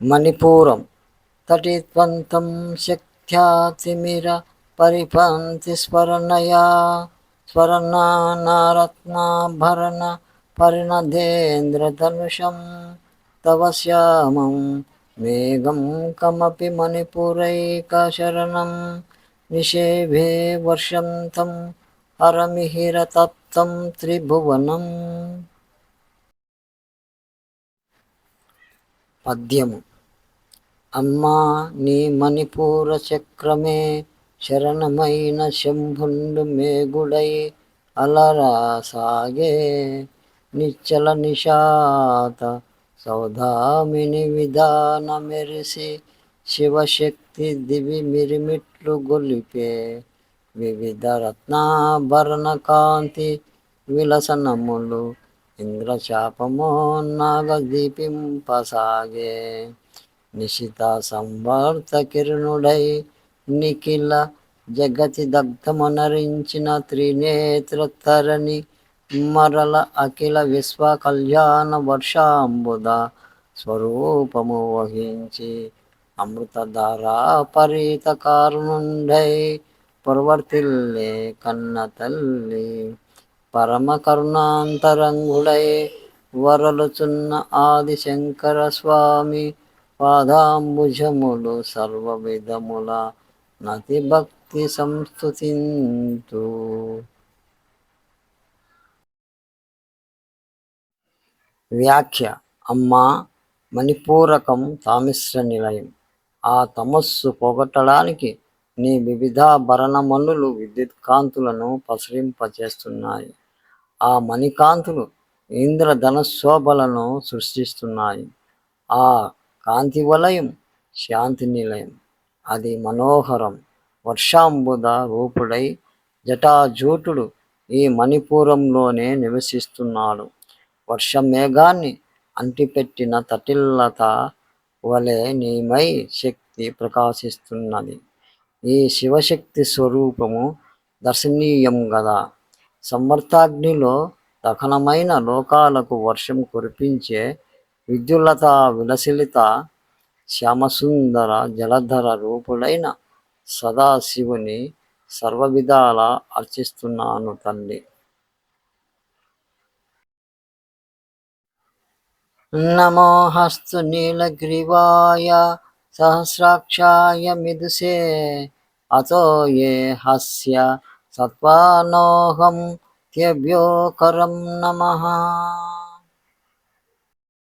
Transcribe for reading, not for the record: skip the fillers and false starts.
మణిపూరం తటిత్వంతం శక్త్యాతిమిర పరిపంతి స్మరణయా స్వర్ణానారత్నాభరణ పరిణదేంద్రధనుషం తవ శ్యామం మేఘం కమపి మణిపురైకశరణం నిషేభే వర్షంతం హరమిహిరతప్తం త్రిభువనం. పద్యము. అమ్మా నీ మణిపూర చక్రమే శరణమైన శంభుండు మేగుడై అలరాసాగే నిచ్చల నిషాత సౌధామిని విధాన మెరిసి శివశక్తి దివి మిరిమిట్లు గొలిపే వివిధ రత్నాభరణ కాంతి విలసనములు ఇంద్రచాపమో నాగదీపింపసాగే నిశిత సంవర్త కిరణుడై నిఖిల జగతి దగ్ధమనరించిన త్రినేత్రతరణి మరల అఖిల విశ్వ కళ్యాణ వర్షాంబుద స్వరూపము వహించి అమృతధారా పరీత కారుణుండై ప్రవర్తిల్లే కన్న తల్లి పరమ కరుణాంతరంగుడై వరలుచున్న ఆదిశంకర స్వామి పాదాంబుజములు సర్వ విధముల నతి భక్తి సంస్తుతింతు. వ్యాఖ్య. అమ్మా మణిపూరకం తామిశ్ర నిలయం. ఆ తమస్సు పోగొట్టడానికి నీ వివిధాభరణమణులు విద్యుత్ కాంతులను ప్రసరింపచేస్తున్నాయి. ఆ మణికాంతులు ఇంద్రధనశోభలను సృష్టిస్తున్నాయి. ఆ కాంతి వలయం శాంతి నిలయం. అది మనోహరం. వర్షాంబుద రూపుడై జటాజూటుడు ఈ మణిపూరంలోనే నివసిస్తున్నాడు. వర్షమేఘాన్ని అంటిపెట్టిన తటిల్లత వలె నీమై శక్తి ప్రకాశిస్తున్నది. ఈ శివశక్తి స్వరూపము దర్శనీయం గదా. సంవర్తాగ్నిలో దహనమైన లోకాలకు వర్షం కురిపించే విద్యుల్లత విలసిలిత శ్యామసుందర జలధర రూపుడైన సదాశివుని సర్వవిధాల అర్చిస్తున్నాను తల్లి. నమో హస్తు నీలగ్రీవాయ సహస్రాక్షాయ మిదుసే అతో ఏ హస్య సత్వానోహం త్యభ్యోకరం నమః.